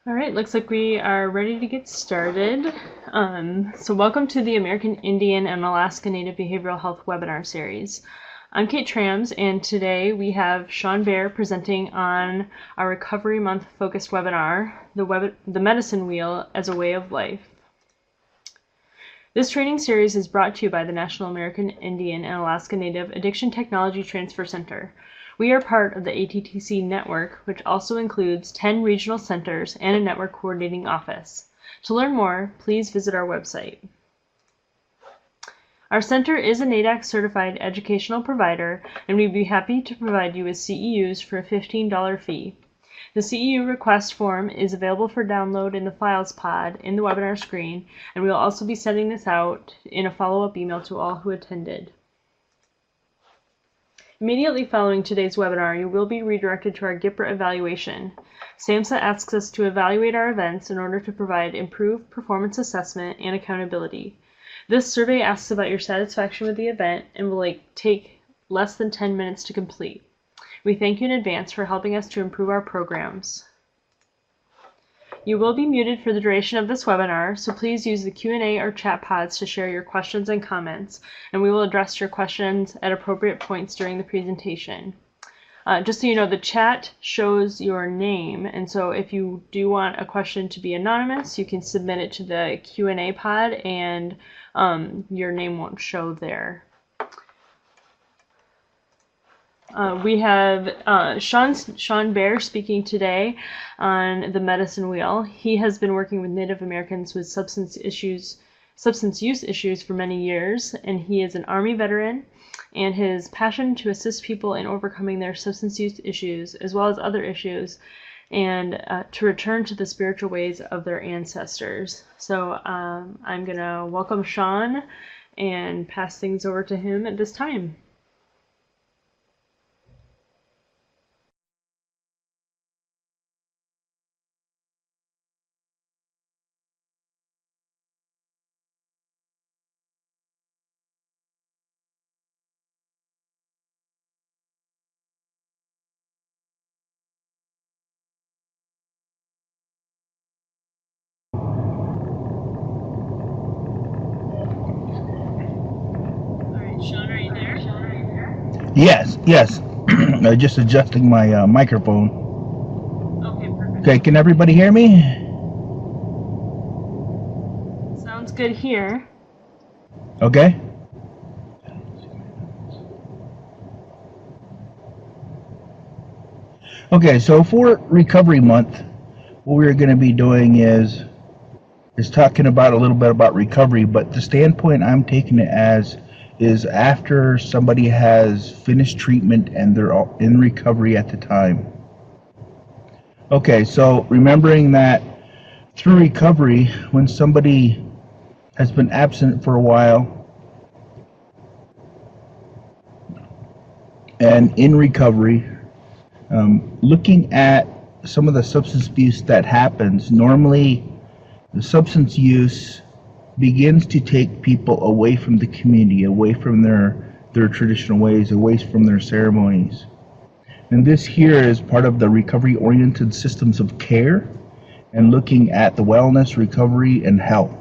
All right, looks like we are ready to get started. So welcome to the American Indian and Alaska Native Behavioral Health webinar series. I'm Kate Trams, and today we have Sean Bear presenting on our Recovery Month focused webinar, The Medicine Wheel as a Way of Life. This training series is brought to you by the National American Indian and Alaska Native Addiction Technology Transfer Center. We are part of the ATTC network, which also includes 10 regional centers and a network coordinating office. To learn more, please visit our website. Our center is a NADAC certified educational provider, and we'd be happy to provide you with CEUs for a $15 fee. The CEU request form is available for download in the Files pod in the webinar screen, and we will also be sending this out in a follow-up email to all who attended. Immediately following today's webinar, you will be redirected to our GIPRA evaluation. SAMHSA asks us to evaluate our events in order to provide improved performance assessment and accountability. This survey asks about your satisfaction with the event and will take less than 10 minutes to complete. We thank you in advance for helping us to improve our programs. You will be muted for the duration of this webinar, so please use the Q&A or chat pods to share your questions and comments, and we will address your questions at appropriate points during the presentation. Just so you know, the chat shows your name, and so if you do want a question to be anonymous, you can submit it to the Q&A pod, and your name won't show there. We have Sean Bear speaking today on the medicine wheel. He has been working with Native Americans with substance use issues for many years, and he is an Army veteran, and his passion to assist people in overcoming their substance use issues, as well as other issues, and to return to the spiritual ways of their ancestors. So I'm going to welcome Sean and pass things over to him at this time. Sean, are you there? Yes. Just adjusting my microphone. Okay, perfect. Okay, can everybody hear me? Sounds good here. Okay. Okay, so for Recovery Month, what we're going to be doing is talking about a little bit about recovery, but the standpoint I'm taking it as is after somebody has finished treatment and they're in recovery at the time. Okay, so remembering that through recovery, when somebody has been absent for a while and in recovery, looking at some of the substance abuse that happens, normally the substance use begins to take people away from the community, away from their traditional ways, away from their ceremonies. And this here is part of the recovery-oriented systems of care and looking at the wellness, recovery, and health.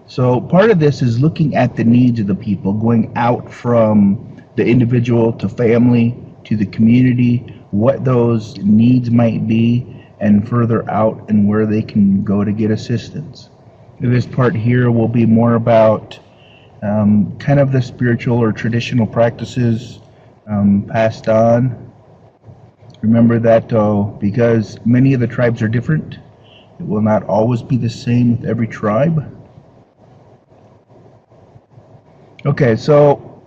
So part of this is looking at the needs of the people, going out from the individual to family to the community, what those needs might be, and further out and where they can go to get assistance. This part here will be more about kind of the spiritual or traditional practices passed on. Remember that because many of the tribes are different, it will not always be the same with every tribe. Okay, so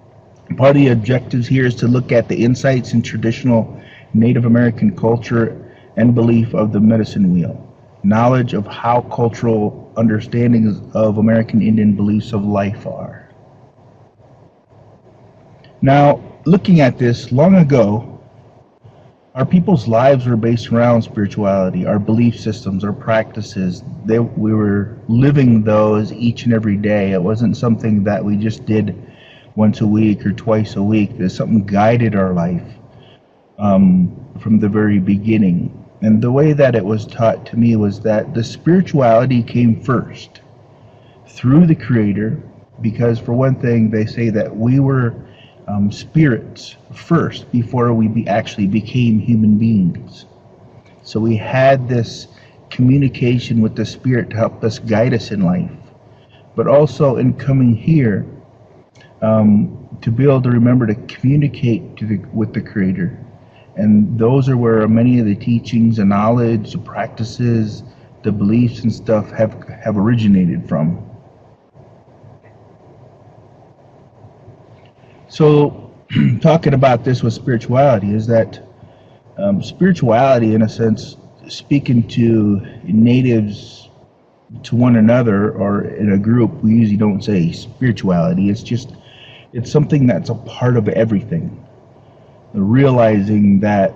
part of the objectives here is to look at the insights in traditional Native American culture and belief of the medicine wheel, knowledge of how cultural understandings of American Indian beliefs of life are. Now, looking at this, long ago, our people's lives were based around spirituality, our belief systems, our practices. We were living those each and every day. It wasn't something that we just did once a week or twice a week. There's something guided our life from the very beginning. And the way that it was taught to me was that the spirituality came first through the Creator, because for one thing, they say that we were spirits first before we actually became human beings. So we had this communication with the Spirit to help us guide us in life, but also in coming here, to be able to remember to communicate with the Creator. And those are where many of the teachings and knowledge, the practices, the beliefs and stuff have originated from. So talking about this with spirituality is that spirituality, in a sense, speaking to natives, to one another, or in a group, we usually don't say spirituality. It's something that's a part of everything. Realizing that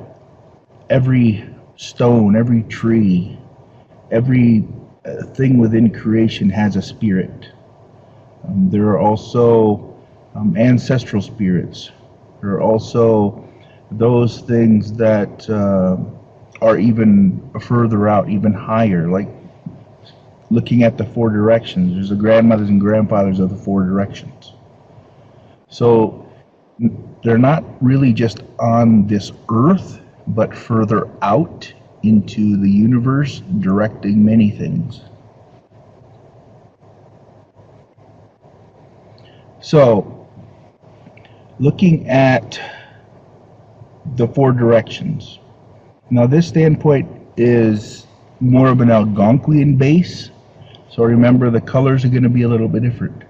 every stone, every tree, every thing within creation has a spirit. There are also ancestral spirits. There are also those things that are even further out, even higher, like looking at the four directions. There's the grandmothers and grandfathers of the four directions. So they're not really just on this earth, but further out into the universe, directing many things. So, looking at the four directions. Now this standpoint is more of an Algonquian base. So remember, the colors are going to be a little bit different.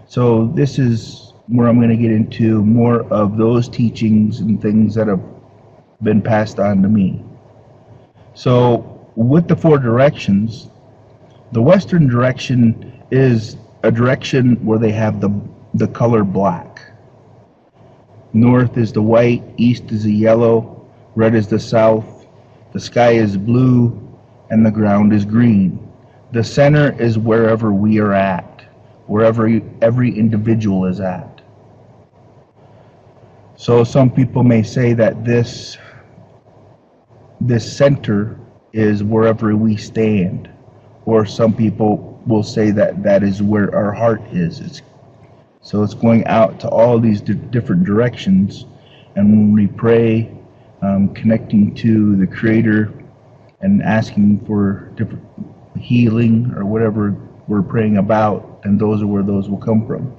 So this is where I'm going to get into more of those teachings and things that have been passed on to me. So with the four directions, the western direction is a direction where they have the color black. North is the white, east is the yellow, red is the south, the sky is blue, and the ground is green. The center is wherever we are at, wherever every individual is at. So some people may say that this center is wherever we stand, or some people will say that that is where our heart is. So it's going out to all these different directions, and when we pray, connecting to the Creator and asking for different healing or whatever we're praying about, and those are where those will come from.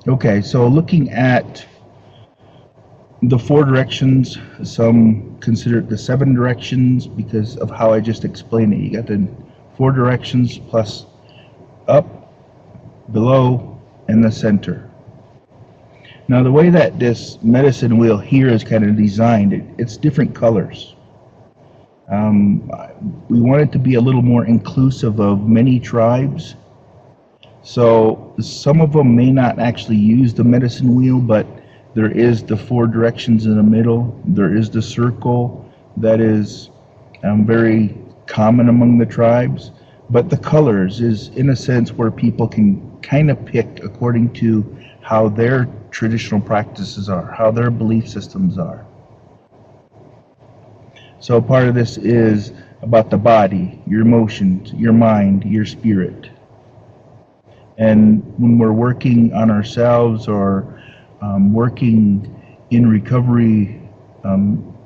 Okay, so looking at the four directions, some consider it the seven directions because of how I just explained it. You got the four directions plus up, below, and the center. Now the way that this medicine wheel here is kind of designed, it's different colors. We want it to be a little more inclusive of many tribes. So some of them may not actually use the medicine wheel, but there is the four directions in the middle. There is the circle that is very common among the tribes. But the colors is, in a sense, where people can kind of pick according to how their traditional practices are, how their belief systems are. So part of this is about the body, your emotions, your mind, your spirit. And when we're working on ourselves or working in recovery,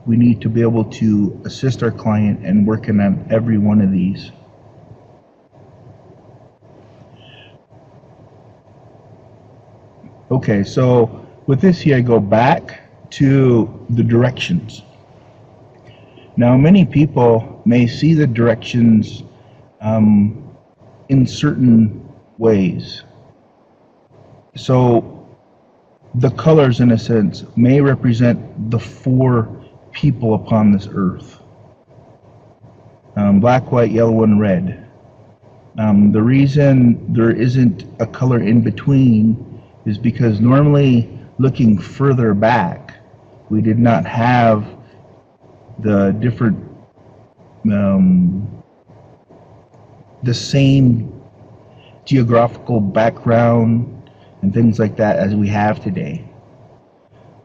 we need to be able to assist our client and working on every one of these. Okay, so with this here, I go back to the directions. Now, many people may see the directions in certain ways. So the colors, in a sense, may represent the four people upon this earth. Black, white, yellow, and red. The reason there isn't a color in between is because normally looking further back, we did not have the different, the same geographical background and things like that as we have today.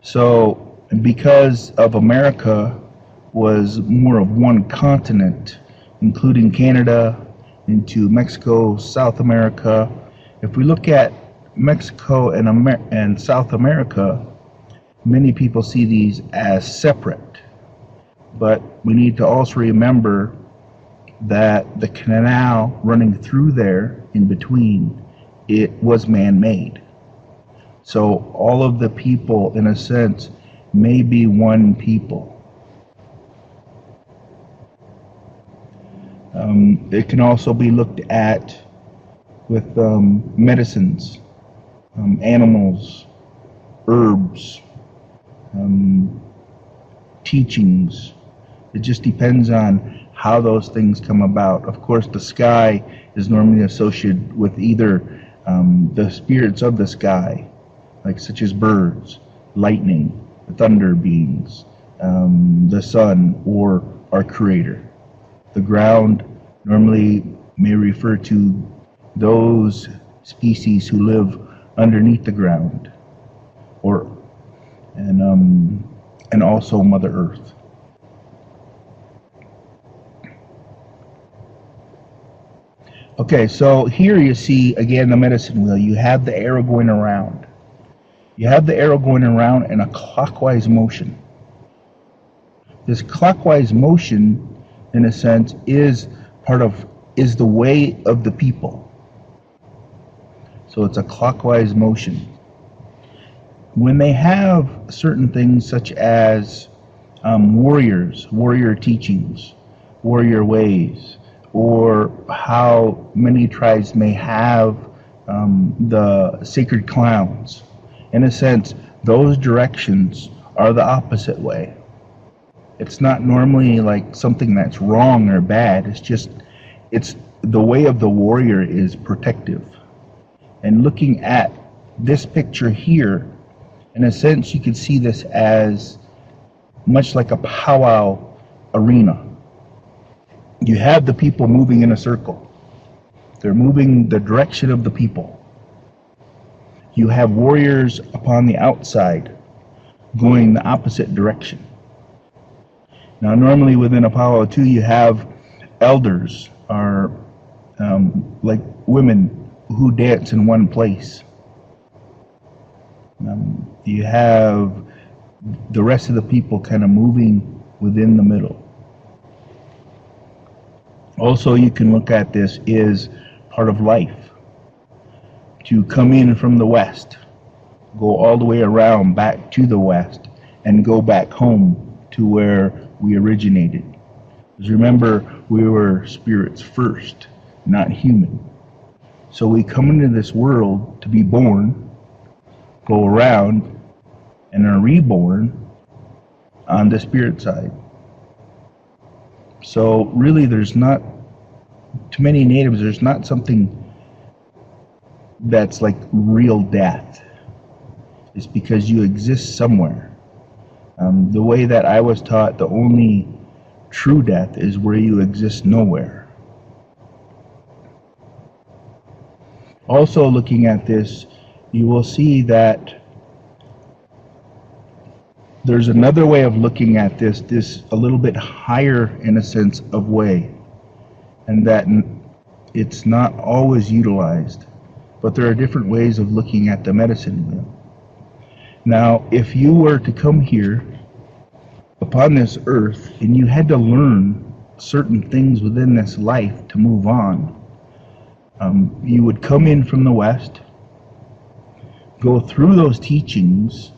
So because of America was more of one continent, including Canada, into Mexico, South America. If we look at Mexico and South America, many people see these as separate. But we need to also remember that the canal running through there in between, it was man-made. So all of the people, in a sense, may be one people. It can also be looked at with medicines, animals, herbs, teachings. It just depends on how those things come about. Of course, the sky is normally associated with either the spirits of the sky, like such as birds, lightning, thunder beings, the sun, or our Creator. The ground normally may refer to those species who live underneath the ground, and also Mother Earth. Okay, so here you see again the medicine wheel. You have the arrow going around. You have the arrow going around in a clockwise motion. This clockwise motion, in a sense, is the way of the people. So it's a clockwise motion. When they have certain things such as warrior teachings, warrior ways, or how many tribes may have the sacred clowns, in a sense, those directions are the opposite way. It's not normally like something that's wrong or bad. It's the way of the warrior is protective. And looking at this picture here, in a sense, you could see this as much like a powwow arena. You have the people moving in a circle. They're moving the direction of the people. You have warriors upon the outside going the opposite direction. Now, normally within a powwow too, you have elders, or like women who dance in one place. You have the rest of the people kind of moving within the middle. Also, you can look at this as part of life. To come in from the west, go all the way around back to the west, and go back home to where we originated. Because remember, we were spirits first, not human. So we come into this world to be born, go around, and are reborn on the spirit side. So really, there's not, to many natives, there's not something that's like real death. It's because you exist somewhere. The way that I was taught, the only true death is where you exist nowhere. Also, looking at this, you will see that there's another way of looking at this a little bit higher in a sense of way, and that it's not always utilized, but there are different ways of looking at the medicine wheel. Now, if you were to come here upon this earth and you had to learn certain things within this life to move on, you would come in from the west, go through those teachings.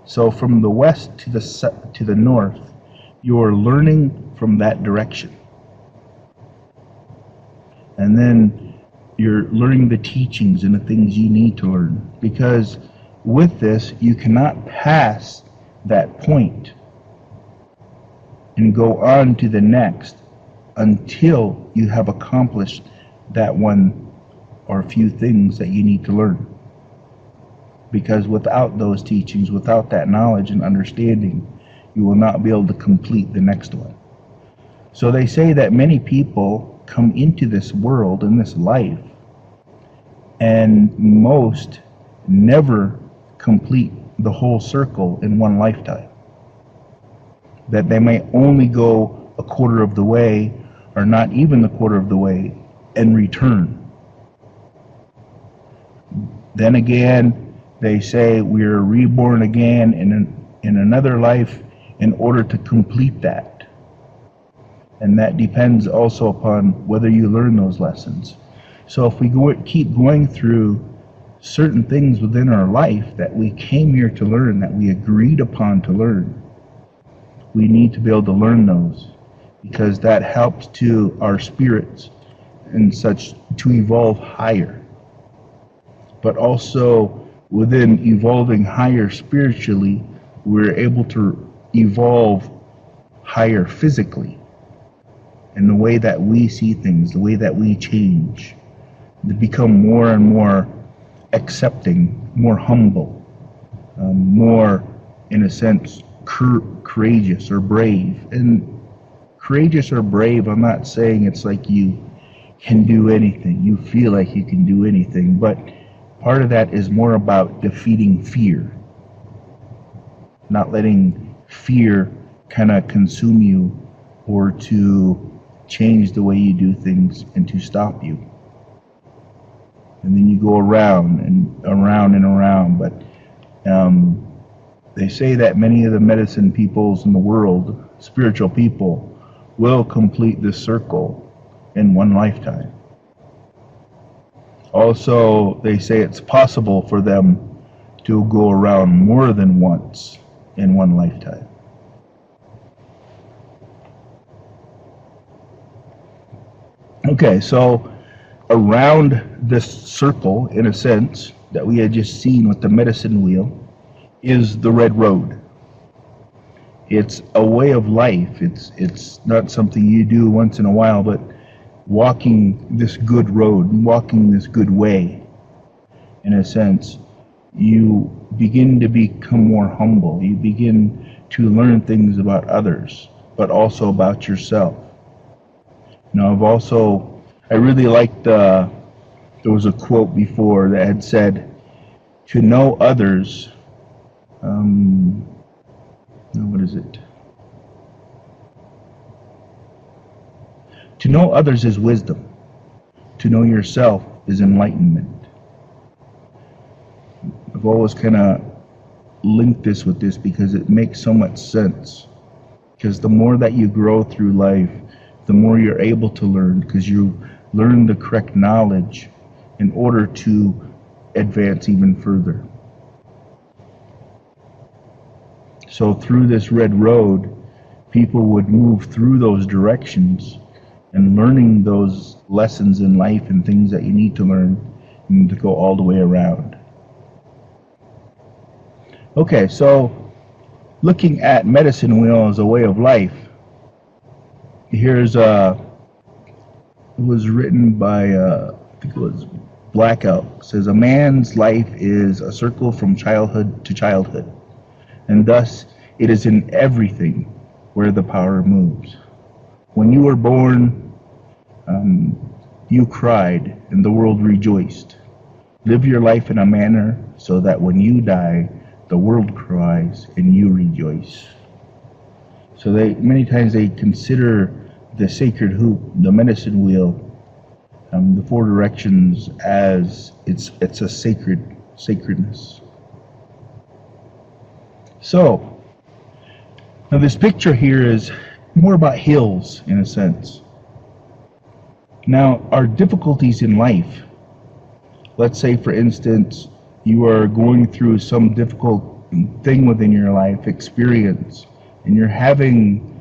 So from the west to the north, you're learning from that direction. And then you're learning the teachings and the things you need to learn. Because with this, you cannot pass that point and go on to the next until you have accomplished that one or a few things that you need to learn. Because without those teachings, without that knowledge and understanding, you will not be able to complete the next one. So they say that many people come into this world, in this life, and most never complete the whole circle in one lifetime. That they may only go a quarter of the way, or not even the quarter of the way, and return. Then again, they say we are reborn again in another life in order to complete that. And that depends also upon whether you learn those lessons. So if we keep going through certain things within our life that we came here to learn, that we agreed upon to learn, we need to be able to learn those, because that helps to our spirits and such to evolve higher. But also within evolving higher spiritually, we're able to evolve higher physically in the way that we see things, the way that we change, to become more and more accepting, more humble, more, in a sense, courageous or brave. And courageous or brave, I'm not saying it's like you can do anything, you feel like you can do anything, but part of that is more about defeating fear, not letting fear kind of consume you or to change the way you do things and to stop you. And then you go around and around and around. But they say that many of the medicine peoples in the world, spiritual people, will complete this circle in one lifetime. Also, they say it's possible for them to go around more than once in one lifetime. Okay, so around this circle, in a sense, that we had just seen with the medicine wheel, is the red road. It's a way of life. It's not something you do once in a while, but walking this good road, walking this good way, in a sense, you begin to become more humble. You begin to learn things about others, but also about yourself. Now, I really liked, there was a quote before that had said, to know others, what is it? To know others is wisdom. To know yourself is enlightenment. I've always kind of linked this with this because it makes so much sense. Because the more that you grow through life, the more you're able to learn, because you learn the correct knowledge in order to advance even further. So through this red road, people would move through those directions and learning those lessons in life and things that you need to learn and to go all the way around. Okay, so looking at medicine wheel as a way of life, here's it was written by I think it was Blackout. It says, a man's life is a circle from childhood to childhood, and thus it is in everything where the power moves. When you were born, you cried and the world rejoiced. Live your life in a manner so that when you die, the world cries and you rejoice. So many times they consider the sacred hoop, the medicine wheel, the four directions, as it's a sacredness. So now this picture here is more about hills in a sense. Now our difficulties in life, let's say for instance you are going through some difficult thing within your life experience, and you're having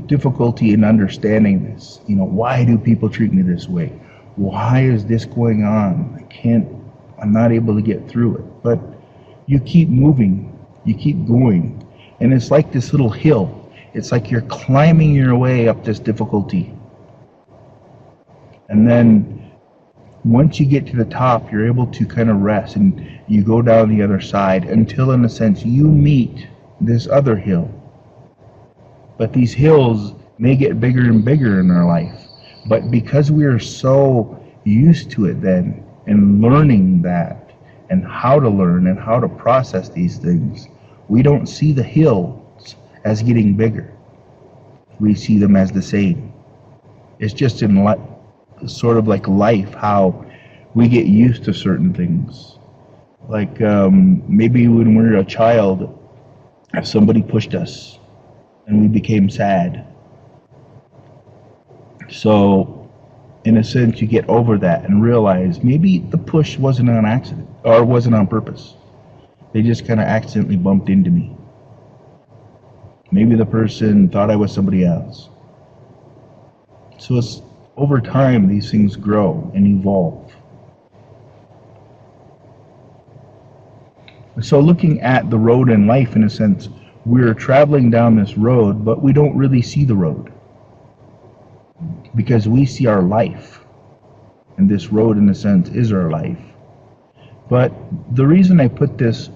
difficulty in understanding this. Why do people treat me this way? Why is this going on? I'm not able to get through it. But you keep moving, you keep going, and it's like this little hill. It's like you're climbing your way up this difficulty. And then once you get to the top, you're able to kind of rest, and you go down the other side until, in a sense, you meet this other hill. But these hills may get bigger and bigger in our life. But because we are so used to it then, and learning that, and how to learn and how to process these things, we don't see the hills as getting bigger. We see them as the same. It's just in sort of like life, how we get used to certain things. Like maybe when we were a child, if somebody pushed us and we became sad. So in a sense, you get over that and realize maybe the push wasn't on accident or wasn't on purpose. They just kind of accidentally bumped into me. Maybe the person thought I was somebody else. So it's over time, these things grow and evolve. So looking at the road in life, in a sense, we're traveling down this road, but we don't really see the road because we see our life. And this road, in a sense, is our life. But the reason I put this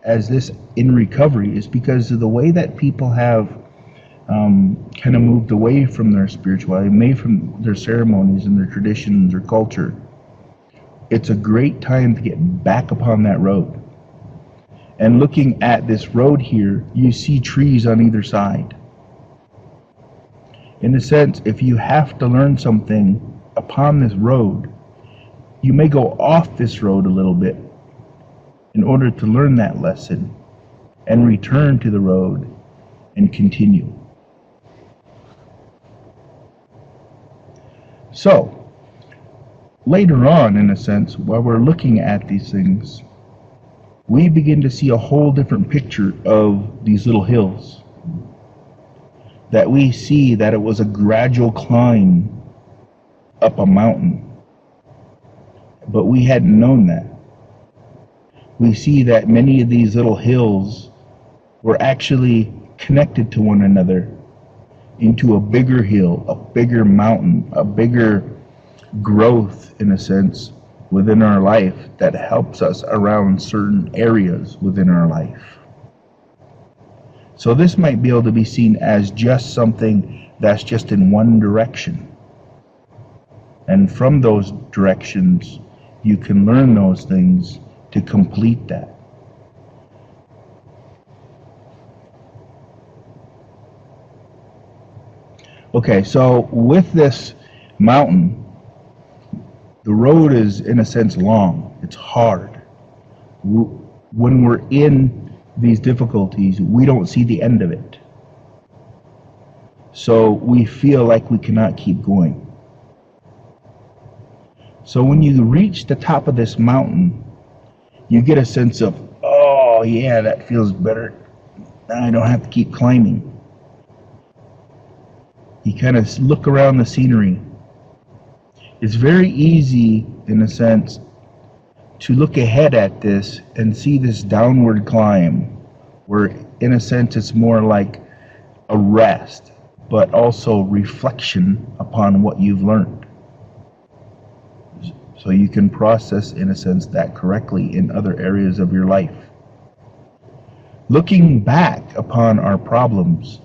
as this in recovery is because of the way that people have kind of moved away from their spirituality, away from their ceremonies and their traditions or culture. It's a great time to get back upon that road. And looking at this road here, you see trees on either side. In a sense, if you have to learn something upon this road, you may go off this road a little bit in order to learn that lesson and return to the road and continue. So, later on, in a sense, while we're looking at these things, we begin to see a whole different picture of these little hills. That we see that it was a gradual climb up a mountain. But we hadn't known that. We see that many of these little hills were actually connected to one another into a bigger hill, a bigger mountain, a bigger growth, in a sense, within our life that helps us around certain areas within our life. So this might be able to be seen as just something that's just in one direction. And from those directions, you can learn those things to complete that. Okay, so with this mountain, the road is, in a sense, long. It's hard. When we're in these difficulties, we don't see the end of it. So we feel like we cannot keep going. So when you reach the top of this mountain, you get a sense of, oh yeah, that feels better. Now I don't have to keep climbing. You kind of look around the scenery. It's very easy, in a sense, to look ahead at this and see this downward climb, where in a sense it's more like a rest, but also reflection upon what you've learned. So you can process, in a sense, that correctly in other areas of your life. Looking back upon our problems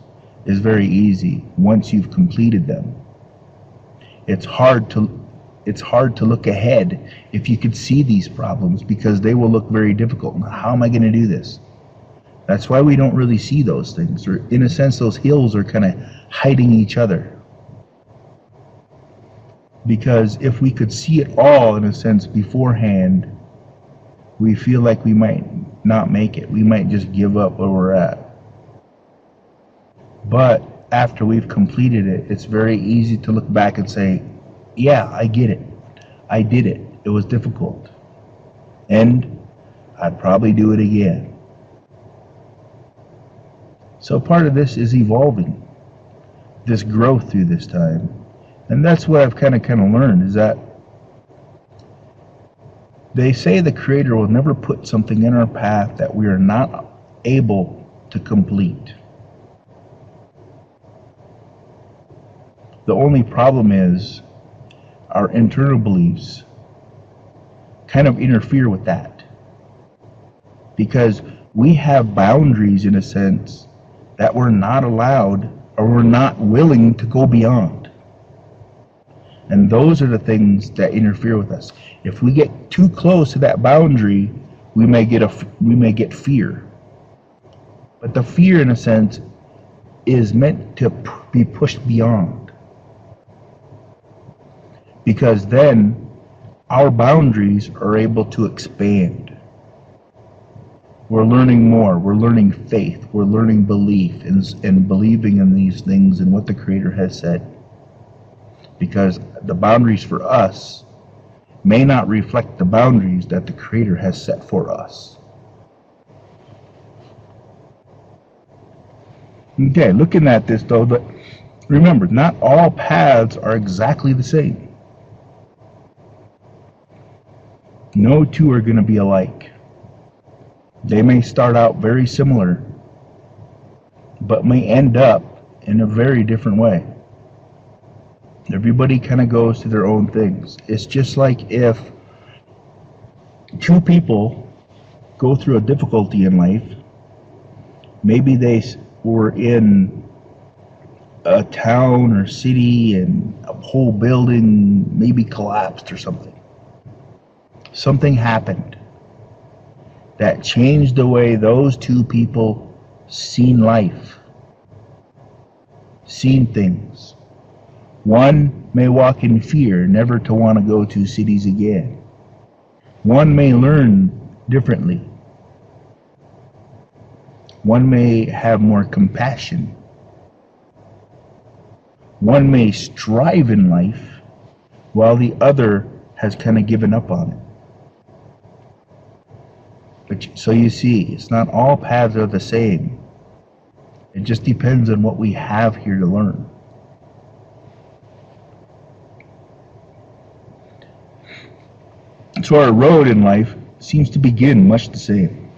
is very easy once you've completed them. It's hard to look ahead if you could see these problems, because they will look very difficult. How am I going to do this? That's why we don't really see those things. Or in a sense, those hills are kind of hiding each other. Because if we could see it all, in a sense, beforehand, we feel like we might not make it. We might just give up where we're at. But after we've completed it, it's very easy to look back and say, yeah, I get it. I did it. It was difficult. And I'd probably do it again. So part of this is evolving, this growth through this time. And that's what I've kind of learned, is that they say the Creator will never put something in our path that we are not able to complete. The only problem is our internal beliefs kind of interfere with that, because we have boundaries, in a sense, that we're not allowed or we're not willing to go beyond. And those are the things that interfere with us. If we get too close to that boundary, we may get fear. But the fear, in a sense, is meant to be pushed beyond. Because then our boundaries are able to expand. We're learning more. We're learning faith. We're learning belief and believing in these things and what the Creator has said. Because the boundaries for us may not reflect the boundaries that the Creator has set for us. Okay, looking at this though, but remember, not all paths are exactly the same. No two are going to be alike. They may start out very similar, but may end up in a very different way. Everybody kind of goes to their own things. It's just like if two people go through a difficulty in life, maybe they were in a town or city and a whole building maybe collapsed or something. Something happened that changed the way those two people seen life, seen things. One may walk in fear, never to want to go to cities again. One may learn differently. One may have more compassion. One may strive in life, while the other has kind of given up on it. But so you see, it's not all paths are the same. It just depends on what we have here to learn. So our road in life seems to begin much the same.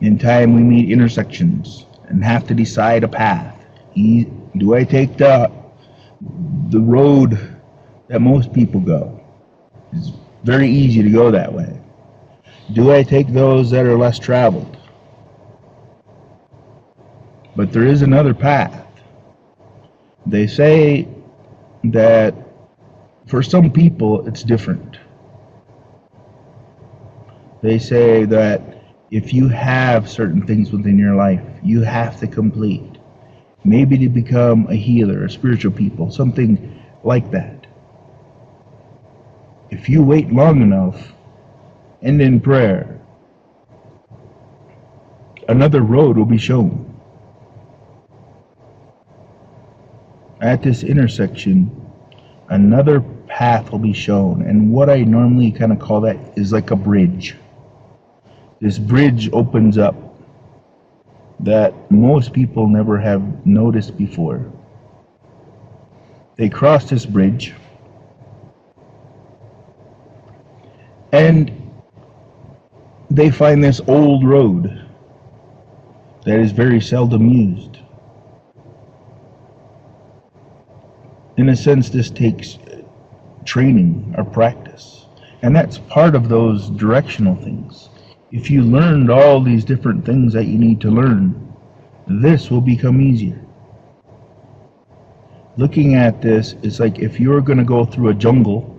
In time we meet intersections and have to decide a path. Do I take the road that most people go? It's very easy to go that way. Do I take those that are less traveled? But there is another path. They say that for some people it's different. They say that if you have certain things within your life, you have to complete. Maybe to become a healer, a spiritual people, something like that. If you wait long enough, and in prayer, another road will be shown. At this intersection, another path will be shown. And what I normally kind of call that is like a bridge. This bridge opens up that most people never have noticed before. They cross this bridge, and they find this old road that is very seldom used. In a sense, this takes training or practice, and that's part of those directional things. If you learned all these different things that you need to learn, this will become easier. Looking at this, it's like if you're going to go through a jungle,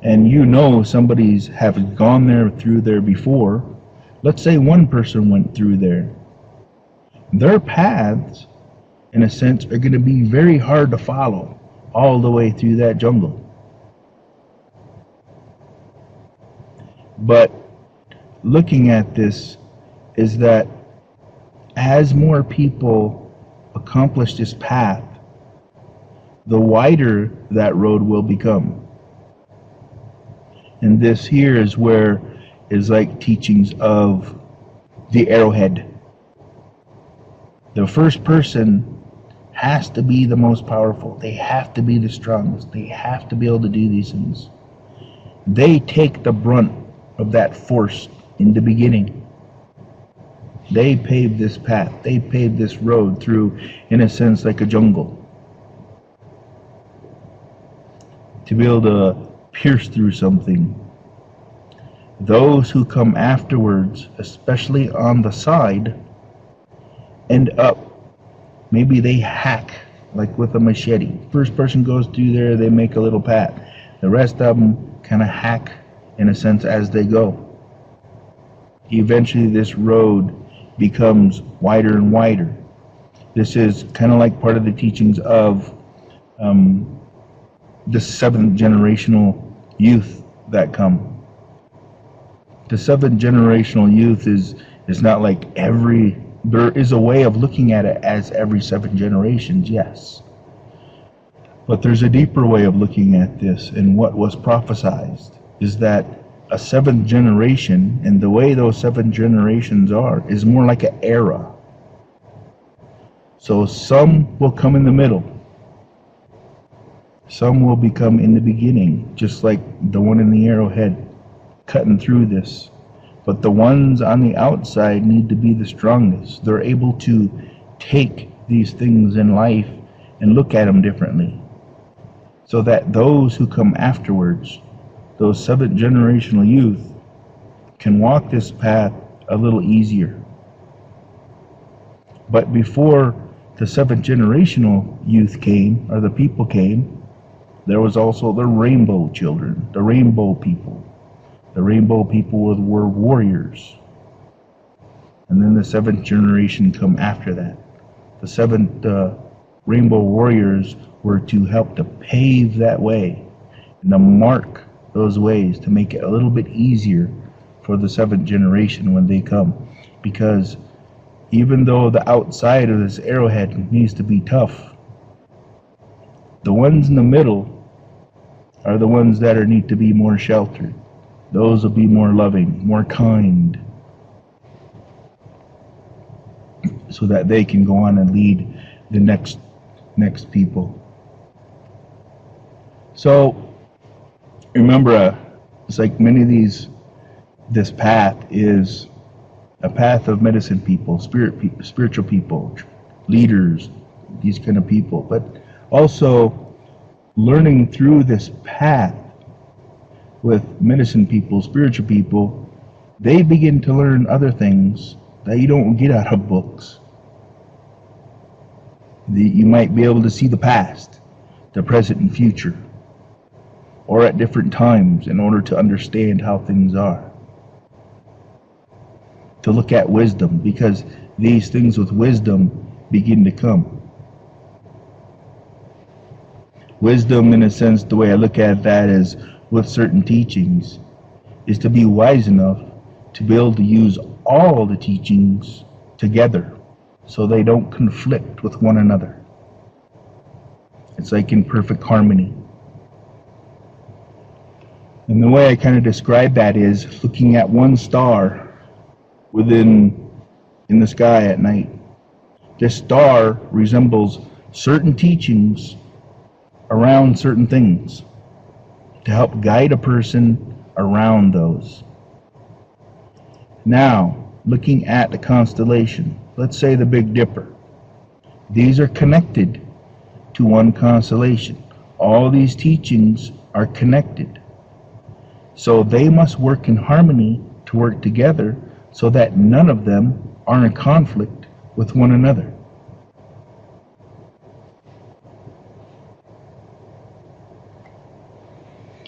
and you know somebody's have gone through there before. Let's say one person went through there. Their paths, in a sense, are going to be very hard to follow all the way through that jungle. But looking at this is that as more people accomplish this path, the wider that road will become. And this here is where is like teachings of the arrowhead. The first person has to be the most powerful. They have to be the strongest. They have to be able to do these things. They take the brunt of that force in the beginning. They paved this path. They paved this road through, in a sense, like a jungle. To be able to pierce through something. Those who come afterwards, especially on the side, end up, maybe they hack like with a machete. First person goes through there, they make a little path. The rest of them kind of hack, in a sense, as they go. Eventually, this road becomes wider and wider. This is kind of like part of the teachings of the seventh generational youth that come. The seventh generational youth is not like there is a way of looking at it as every 7 generations, yes. But there's a deeper way of looking at this, and what was prophesied is that a 7th generation, and the way those 7 generations are, is more like an era. So some will come in the middle. Some will become in the beginning, just like the one in the arrowhead cutting through this. But the ones on the outside need to be the strongest. They're able to take these things in life and look at them differently. So that those who come afterwards, those 7th generational youth, can walk this path a little easier. But before the 7th generational youth came, or the people came, there was also the rainbow children, the rainbow people. The rainbow people were warriors. And then the 7th generation come after that. The 7th rainbow warriors were to help to pave that way and to mark those ways to make it a little bit easier for the 7th generation when they come. Because even though the outside of this arrowhead needs to be tough, the ones in the middle are the ones that need to be more sheltered. Those will be more loving, more kind, so that they can go on and lead the next people. So remember, it's like many of these, this path is a path of medicine people, spiritual people, leaders, these kind of people. But also learning through this path with medicine people, spiritual people, they begin to learn other things that you don't get out of books. You might be able to see the past, the present, and future, or at different times in order to understand how things are. To look at wisdom, because these things with wisdom begin to come. Wisdom, in a sense, the way I look at that is, with certain teachings, is to be wise enough to be able to use all the teachings together so they don't conflict with one another. It's like in perfect harmony. And the way I kind of describe that is looking at one star in the sky at night. This star resembles certain teachings around certain things to help guide a person around those. Now, looking at the constellation, let's say the Big Dipper. These are connected to one constellation. All these teachings are connected. So they must work in harmony to work together so that none of them are in conflict with one another.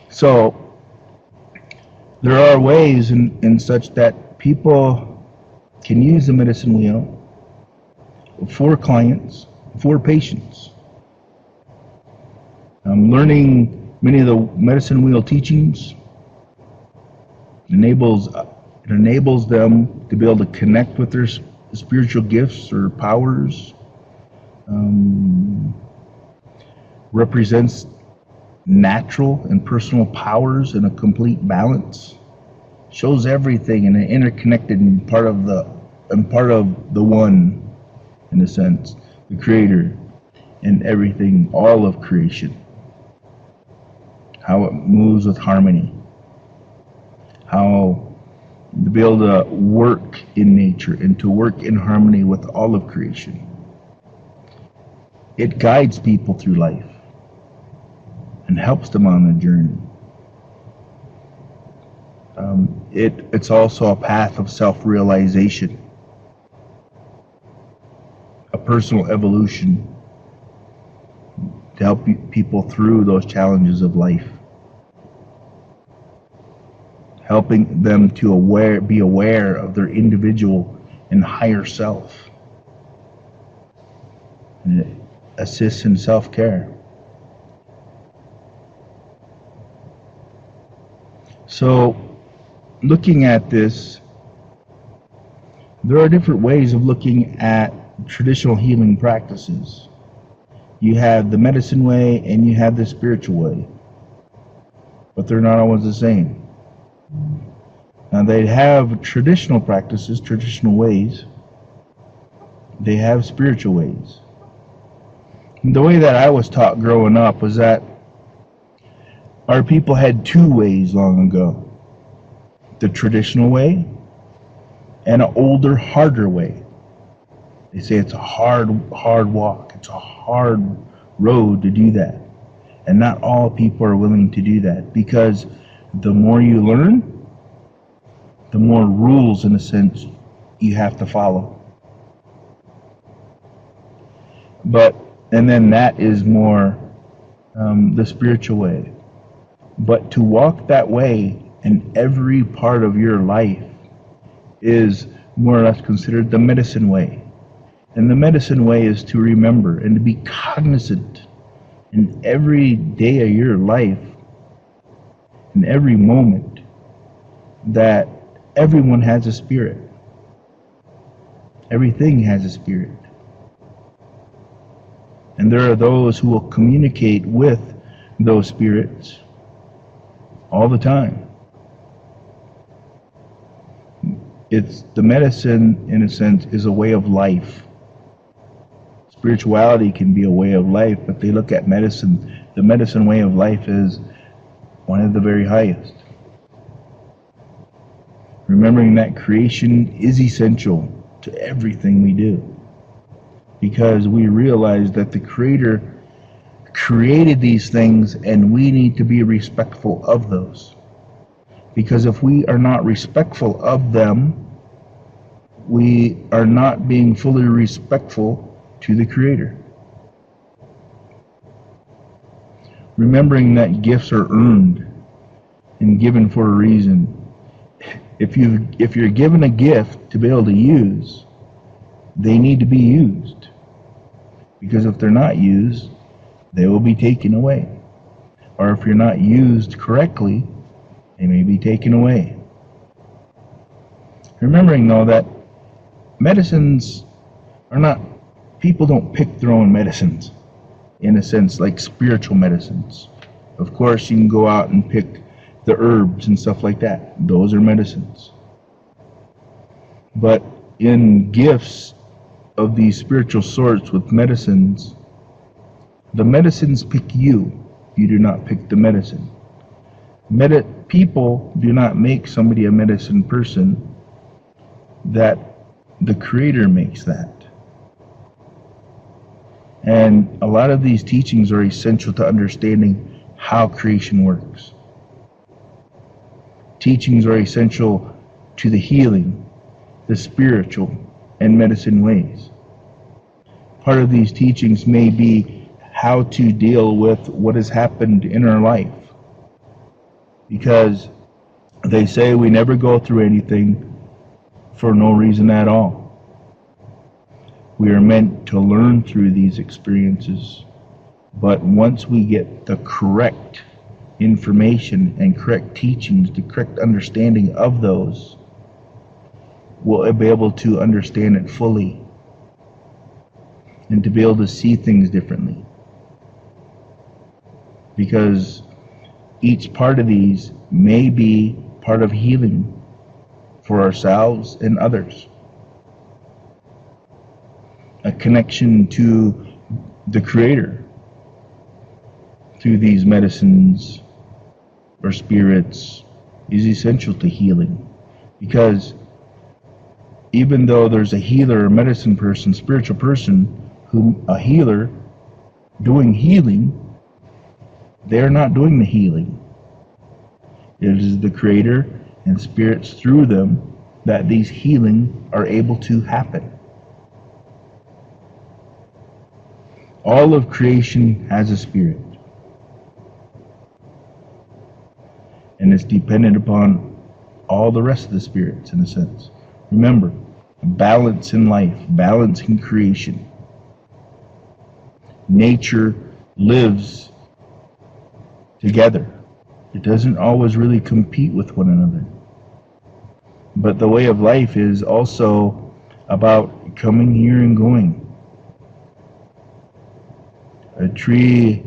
So there are ways in such that people can use the medicine wheel for clients, for patients. Learning many of the medicine wheel teachings enables them to be able to connect with their spiritual gifts or powers. Represents natural and personal powers in a complete balance. Shows everything in an interconnected and part of the one, in a sense, the Creator and everything, all of creation. How it moves with harmony. How to be able to work in nature and to work in harmony with all of creation. It guides people through life and helps them on the journey. It's also a path of self-realization, a personal evolution, to help people through those challenges of life, helping them to be aware of their individual and higher self, and it assists in self-care. So, looking at this, there are different ways of looking at traditional healing practices. You have the medicine way and you have the spiritual way, but they're not always the same. Now, they have traditional practices, traditional ways. They have spiritual ways. And the way that I was taught growing up was that our people had two ways long ago. The traditional way and an older, harder way. They say it's a hard walk. It's a hard road to do that. And not all people are willing to do that, because the more you learn, the more rules, in a sense, you have to follow. And then that is more the spiritual way. But to walk that way in every part of your life is more or less considered the medicine way. And the medicine way is to remember and to be cognizant in every day of your life, in every moment, that everyone has a spirit. Everything has a spirit. And there are those who will communicate with those spirits all the time. It's the medicine, in a sense, is a way of life. Spirituality can be a way of life, but they look at medicine. The medicine way of life is one of the very highest. Remembering that creation is essential to everything we do, because we realize that the Creator created these things and we need to be respectful of those. Because if we are not respectful of them, we are not being fully respectful to the Creator. Remembering that gifts are earned and given for a reason. If you're given a gift to be able to use, they need to be used. Because if they're not used, they will be taken away. Or if you're not used correctly, they may be taken away. Remembering, though, that medicines are not, people don't pick their own medicines, in a sense, like spiritual medicines. Of course, you can go out and pick the herbs and stuff like that. Those are medicines. But in gifts of these spiritual sorts with medicines, the medicines pick you. You do not pick the medicine. People do not make somebody a medicine person. That the Creator makes that. And a lot of these teachings are essential to understanding how creation works. Teachings are essential to the healing, the spiritual, and medicine ways. Part of these teachings may be how to deal with what has happened in our life. Because they say we never go through anything for no reason at all. We are meant to learn through these experiences. But once we get the correct information and correct teachings, the correct understanding of those, we'll be able to understand it fully and to be able to see things differently. Because each part of these may be part of healing for ourselves and others. A connection to the Creator through these medicines or spirits is essential to healing. Because even though there's a healer, a medicine person, spiritual person, a healer doing healing, they're not doing the healing. It is the Creator and spirits through them that these healing are able to happen. All of creation has a spirit, and it's dependent upon all the rest of the spirits, in a sense. Remember, balance in life, balance in creation. Nature lives together. It doesn't always really compete with one another. But the way of life is also about coming here and going. A tree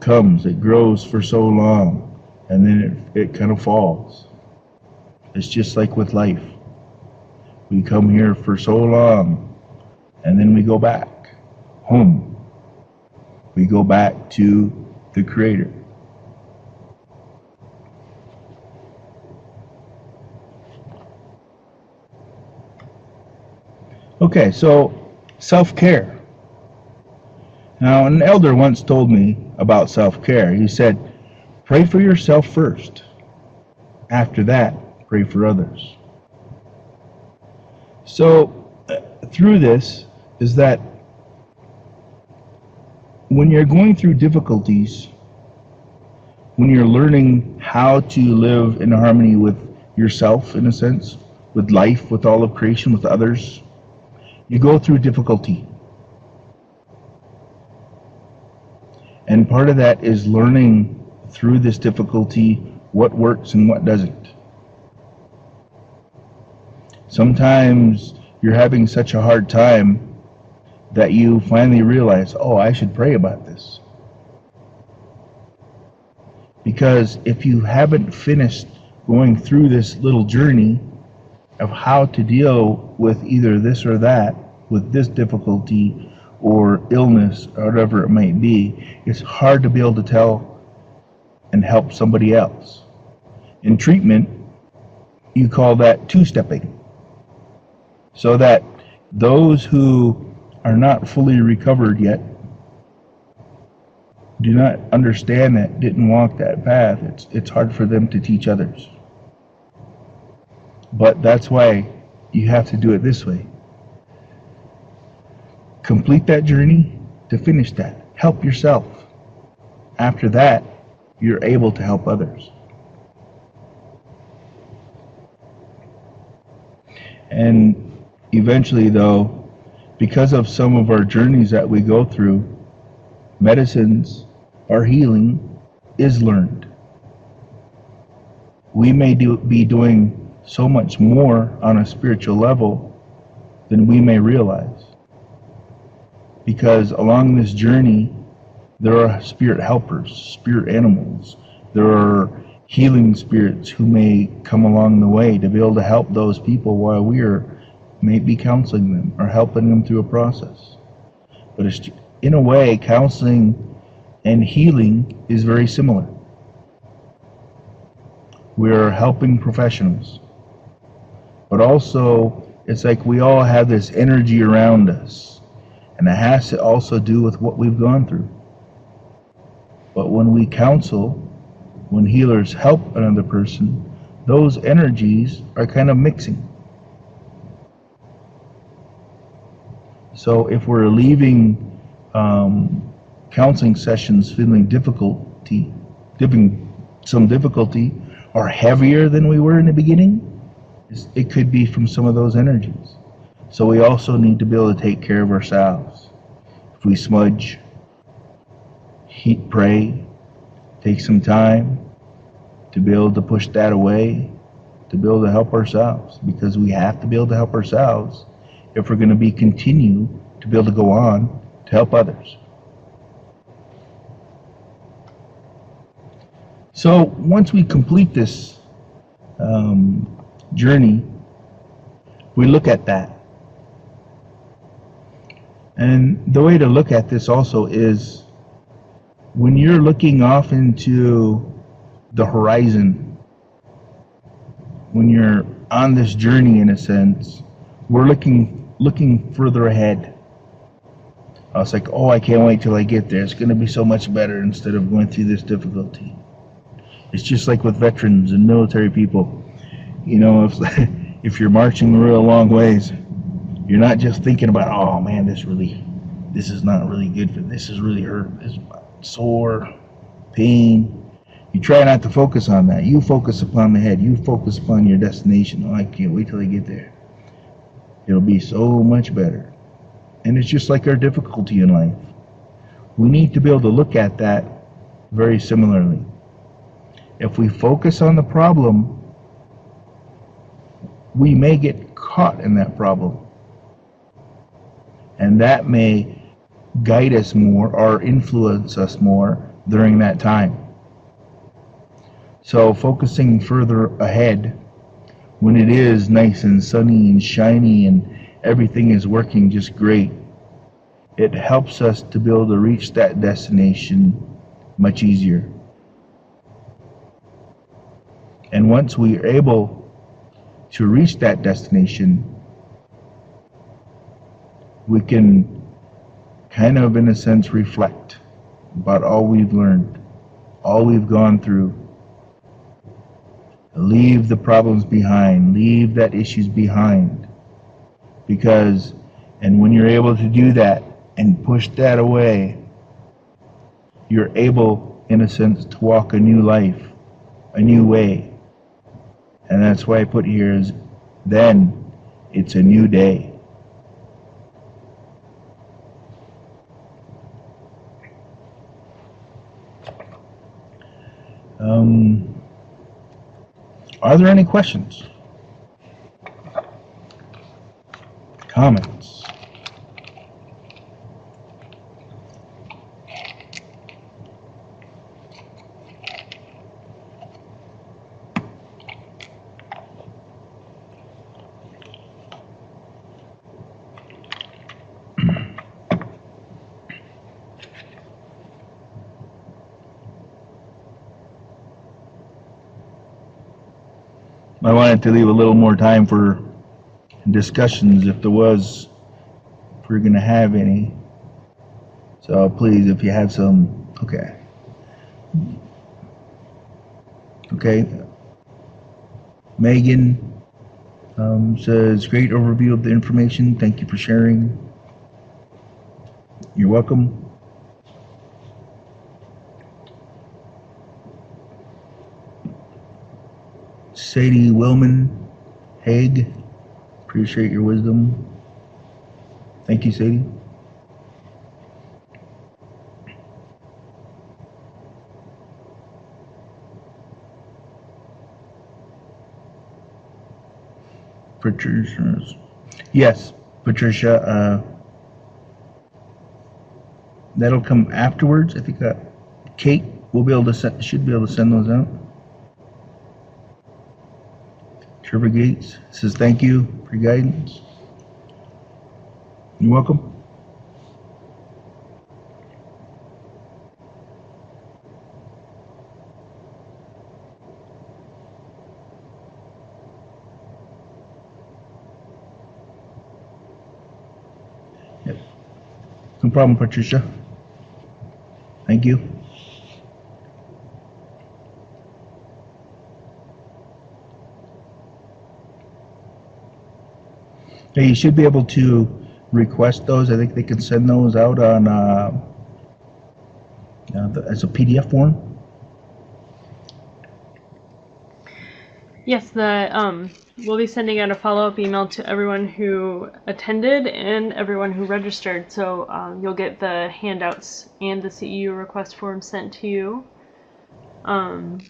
comes, it grows for so long, and then it kind of falls. It's just like with life. We come here for so long, and then we go back home. We go back to the Creator. Okay, so self-care. Now, an elder once told me about self-care. He said, pray for yourself first. After that, pray for others. So, through this is that when you're going through difficulties, when you're learning how to live in harmony with yourself, in a sense, with life, with all of creation, with others, you go through difficulty. And part of that is learning through this difficulty what works and what doesn't. Sometimes you're having such a hard time that you finally realize, oh, I should pray about this. Because if you haven't finished going through this little journey of how to deal with either this or that, with this difficulty or illness or whatever it might be, it's hard to be able to tell and help somebody else. In treatment, you call that two-stepping. So that those who are not fully recovered yet, do not understand that, didn't walk that path, it's hard for them to teach others. But that's why you have to do it this way. Complete that journey to finish that. Help yourself. After that, you're able to help others. And eventually, though, because of some of our journeys that we go through, medicines, our healing is learned. We may be doing so much more on a spiritual level than we may realize. Because along this journey, there are spirit helpers, spirit animals. There are healing spirits who may come along the way to be able to help those people while we are maybe counseling them or helping them through a process. But it's, in a way, counseling and healing is very similar. We're helping professionals. But also, it's like we all have this energy around us. And it has to also do with what we've gone through. But when we counsel, when healers help another person, those energies are kind of mixing. So if we're leaving counseling sessions feeling some difficulty, or heavier than we were in the beginning, it could be from some of those energies. So we also need to be able to take care of ourselves. If we smudge, pray, take some time to be able to push that away, to be able to help ourselves, because we have to be able to help ourselves if we're going to continue to be able to go on to help others. So once we complete this journey, we look at that. And the way to look at this also is when you're looking off into the horizon, when you're on this journey, in a sense, we're looking further ahead. I was like, oh, I can't wait till I get there. It's going to be so much better instead of going through this difficulty. It's just like with veterans and military people. You know, if you're marching a real long ways, you're not just thinking about, oh man, this really this is not really good for this is really hurt, this is sore, pain. You try not to focus on that. You focus upon the head. You focus upon your destination. Oh, I can't wait till I get there. It'll be so much better. And it's just like our difficulty in life. We need to be able to look at that very similarly. If we focus on the problem, we may get caught in that problem. And that may guide us more or influence us more during that time. So focusing further ahead, when it is nice and sunny and shiny and everything is working just great, it helps us to be able to reach that destination much easier. And once we are able to reach that destination, we can kind of, in a sense, reflect about all we've learned, all we've gone through. Leave the problems behind, leave that issues behind. Because, and when you're able to do that and push that away, you're able, in a sense, to walk a new life, a new way. And that's why I put here is, then it's a new day. Are there any questions? Comments? I wanted to leave a little more time for discussions if we're going to have any. So please, if you have some, okay. Megan says, great overview of the information. Thank you for sharing. You're welcome. Sadie Willman Haig, appreciate your wisdom. Thank you, Sadie. Patricia, yes, Patricia. That'll come afterwards. I think Kate will be able to should be able to send those out. Trevor Gates says thank you for your guidance. You're welcome. Yep. No problem, Patricia. Thank you. Yeah, you should be able to request those. I think they can send those out on as a PDF form. Yes, we'll be sending out a follow-up email to everyone who attended and everyone who registered. So you'll get the handouts and the CEU request form sent to you, and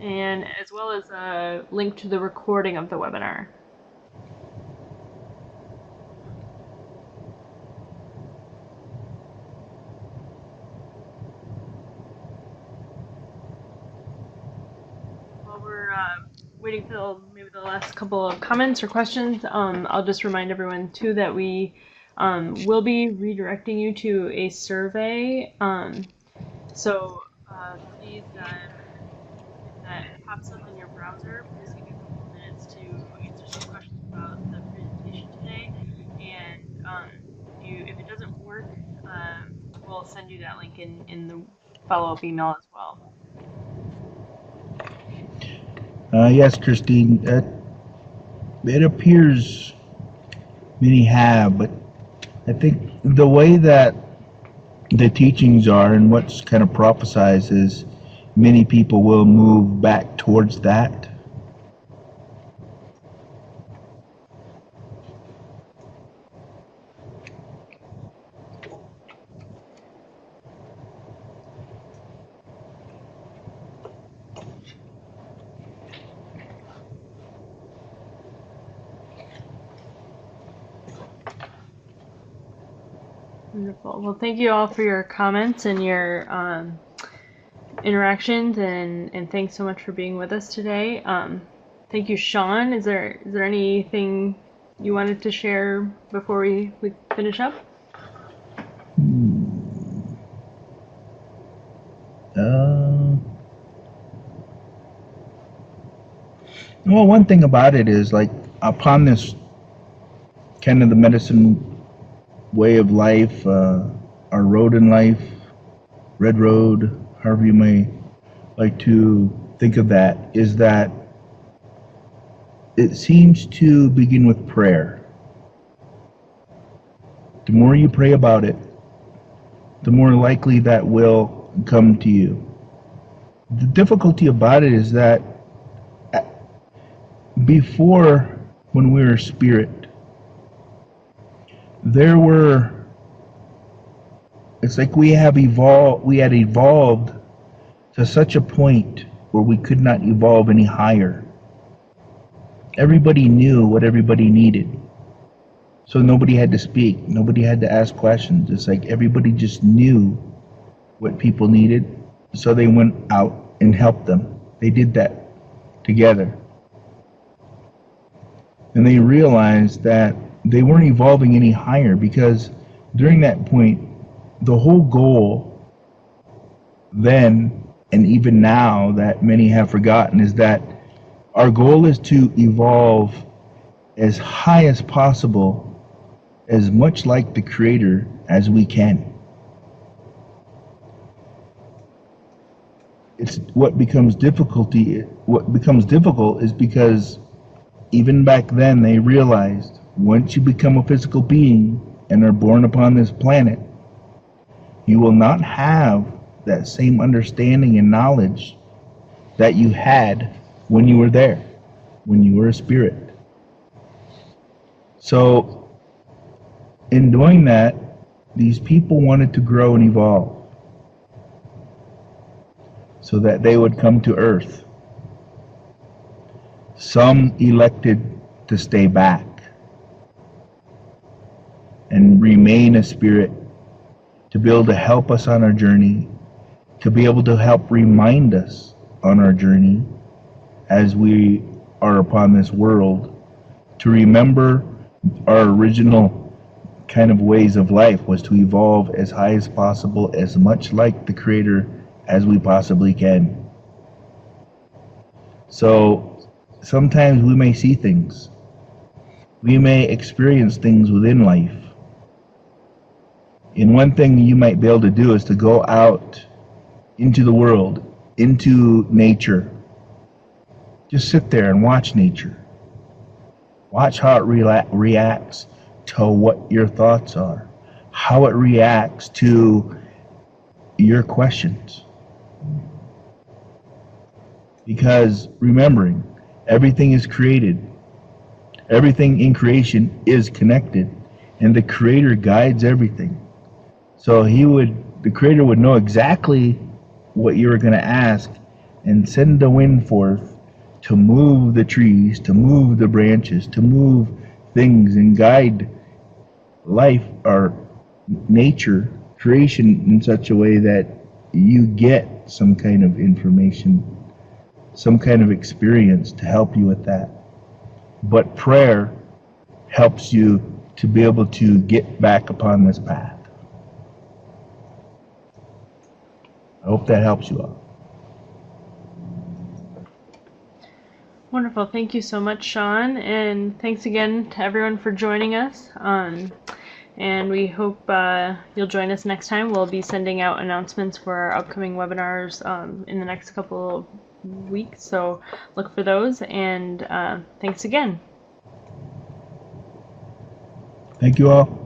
as well as a link to the recording of the webinar. Waiting for maybe the last couple of comments or questions, I'll just remind everyone too that we will be redirecting you to a survey. So please, if that pops up in your browser, please take a couple of minutes to answer some questions about the presentation today. And if it doesn't work, we'll send you that link in the follow-up email as well. Yes, Christine. It appears many have, but I think the way that the teachings are and what's kind of prophesized is many people will move back towards that. Wonderful. Well, thank you all for your comments and your interactions, and thanks so much for being with us today. Thank you, Sean. Is there anything you wanted to share before we finish up? Well, one thing about it is like upon this kind of the medicine way of life, our road in life, red road, however you may like to think of that, is that it seems to begin with prayer. The more you pray about it, the more likely that will come to you. The difficulty about it is that before, when we were spirit, it's like we had evolved to such a point where we could not evolve any higher. Everybody knew what everybody needed. So nobody had to speak. Nobody had to ask questions. It's like everybody just knew what people needed. So they went out and helped them. They did that together. And they realized that they weren't evolving any higher, because during that point, the whole goal then, and even now that many have forgotten, is that our goal is to evolve as high as possible, as much like the Creator as we can. What becomes difficult is because even back then they realized once you become a physical being and are born upon this planet, you will not have that same understanding and knowledge that you had when you were there, when you were a spirit. So in doing that, these people wanted to grow and evolve so that they would come to Earth. Some elected to stay back and remain a spirit, to be able to help us on our journey, to be able to help remind us on our journey as we are upon this world, to remember our original kind of ways of life was to evolve as high as possible, as much like the Creator as we possibly can. So sometimes we may see things, we may experience things within life. And one thing you might be able to do is to go out into the world, into nature. Just sit there and watch nature. Watch how it reacts to what your thoughts are, how it reacts to your questions. Because remembering, everything is created. Everything in creation is connected, and the Creator guides everything. So the Creator would know exactly what you were going to ask and send the wind forth to move the trees, to move the branches, to move things and guide life or nature, creation in such a way that you get some kind of information, some kind of experience to help you with that. But prayer helps you to be able to get back upon this path. I hope that helps you out. Wonderful. Thank you so much, Sean. And thanks again to everyone for joining us. And we hope you'll join us next time. We'll be sending out announcements for our upcoming webinars in the next couple of weeks. So look for those. And thanks again. Thank you all.